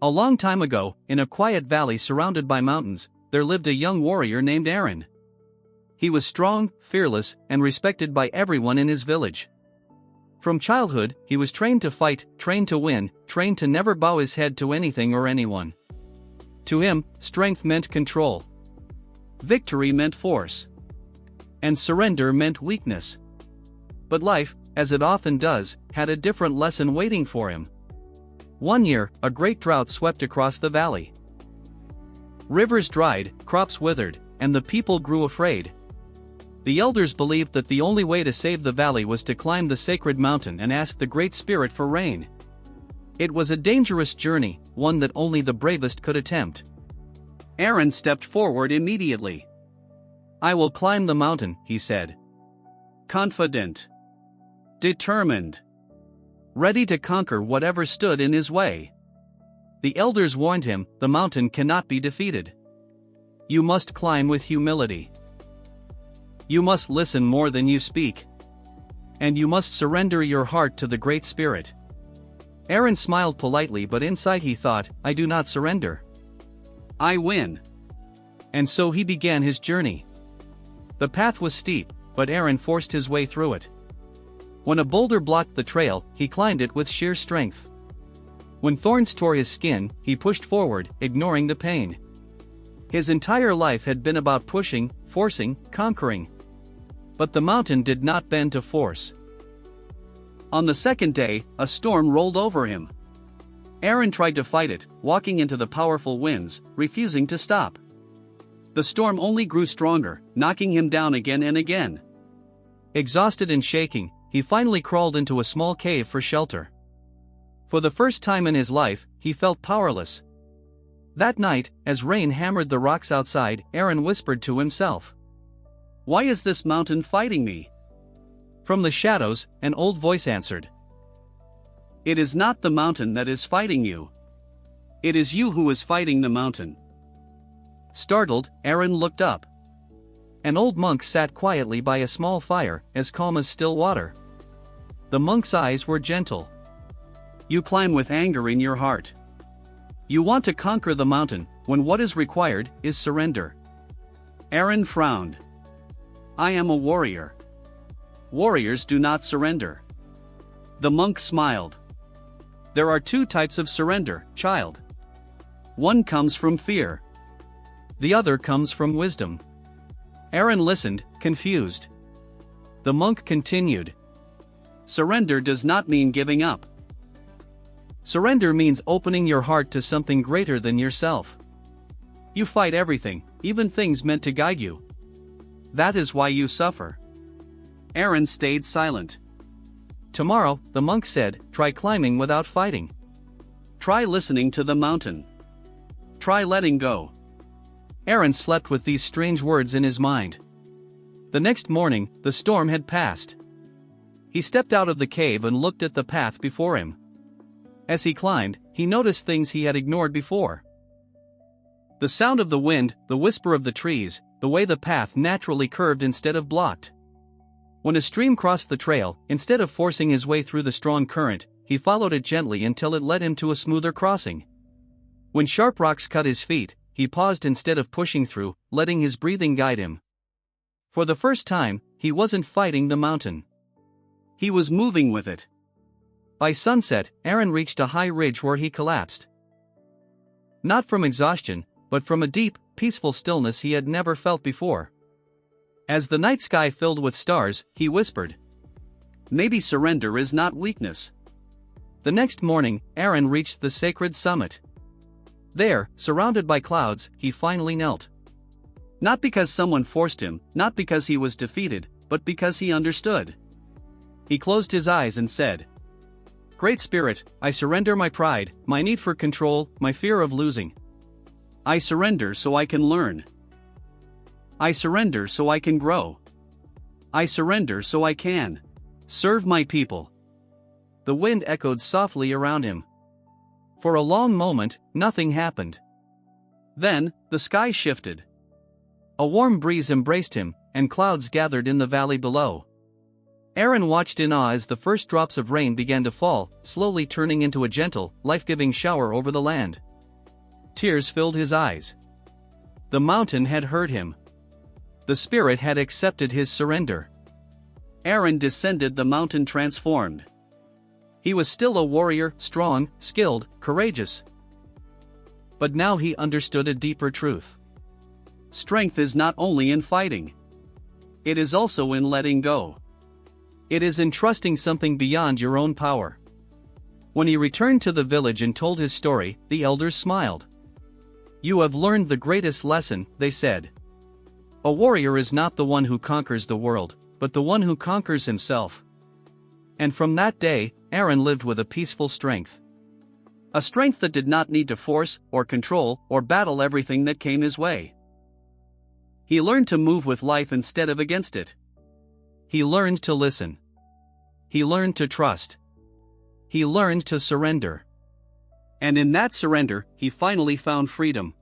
A long time ago, in a quiet valley surrounded by mountains, there lived a young warrior named Arin. He was strong, fearless, and respected by everyone in his village. From childhood, he was trained to fight, trained to win, trained to never bow his head to anything or anyone. To him, strength meant control. Victory meant force. And surrender meant weakness. But life, as it often does, had a different lesson waiting for him. One year, a great drought swept across the valley. Rivers dried, crops withered, and the people grew afraid. The elders believed that the only way to save the valley was to climb the sacred mountain and ask the Great Spirit for rain. It was a dangerous journey, one that only the bravest could attempt. Arin stepped forward immediately. "I will climb the mountain," he said. Confident. Determined. Ready to conquer whatever stood in his way. The elders warned him, the mountain cannot be defeated. You must climb with humility. You must listen more than you speak. And you must surrender your heart to the Great Spirit. Arin smiled politely, but inside he thought, I do not surrender. I win. And so he began his journey. The path was steep, but Arin forced his way through it. When a boulder blocked the trail, he climbed it with sheer strength. When thorns tore his skin, he pushed forward, ignoring the pain. His entire life had been about pushing, forcing, conquering. But the mountain did not bend to force. On the second day, a storm rolled over him. Arin tried to fight it, walking into the powerful winds, refusing to stop. The storm only grew stronger, knocking him down again and again. Exhausted and shaking, he finally crawled into a small cave for shelter. For the first time in his life, he felt powerless. That night, as rain hammered the rocks outside, Arin whispered to himself, "Why is this mountain fighting me?" From the shadows, an old voice answered, "It is not the mountain that is fighting you. It is you who is fighting the mountain." Startled, Arin looked up. An old monk sat quietly by a small fire, as calm as still water. The monk's eyes were gentle. "You climb with anger in your heart. You want to conquer the mountain, when what is required is surrender." Arin frowned. "I am a warrior. Warriors do not surrender." The monk smiled. "There are two types of surrender, child. One comes from fear. The other comes from wisdom." Arin listened, confused. The monk continued. "Surrender does not mean giving up. Surrender means opening your heart to something greater than yourself. You fight everything, even things meant to guide you. That is why you suffer." Arin stayed silent. "Tomorrow," the monk said, "try climbing without fighting. Try listening to the mountain. Try letting go." Arin slept with these strange words in his mind. The next morning, the storm had passed. He stepped out of the cave and looked at the path before him. As he climbed, he noticed things he had ignored before. The sound of the wind, the whisper of the trees, the way the path naturally curved instead of blocked. When a stream crossed the trail, instead of forcing his way through the strong current, he followed it gently until it led him to a smoother crossing. When sharp rocks cut his feet, he paused instead of pushing through, letting his breathing guide him. For the first time, he wasn't fighting the mountain. He was moving with it. By sunset, Arin reached a high ridge where he collapsed. Not from exhaustion, but from a deep, peaceful stillness he had never felt before. As the night sky filled with stars, he whispered, "Maybe surrender is not weakness." The next morning, Arin reached the sacred summit. There, surrounded by clouds, he finally knelt. Not because someone forced him, not because he was defeated, but because he understood. He closed his eyes and said, "Great Spirit, I surrender my pride, my need for control, my fear of losing. I surrender so I can learn. I surrender so I can grow. I surrender so I can serve my people." The wind echoed softly around him. For a long moment, nothing happened. Then, the sky shifted. A warm breeze embraced him, and clouds gathered in the valley below. Arin watched in awe as the first drops of rain began to fall, slowly turning into a gentle, life-giving shower over the land. Tears filled his eyes. The mountain had heard him. The spirit had accepted his surrender. Arin descended the mountain transformed. He was still a warrior, strong, skilled, courageous. But now he understood a deeper truth. Strength is not only in fighting. It is also in letting go. It is in trusting something beyond your own power. When he returned to the village and told his story, the elders smiled. "You have learned the greatest lesson," they said. "A warrior is not the one who conquers the world, but the one who conquers himself." And from that day, Arin lived with a peaceful strength. A strength that did not need to force, or control, or battle everything that came his way. He learned to move with life instead of against it. He learned to listen. He learned to trust. He learned to surrender. And in that surrender, he finally found freedom.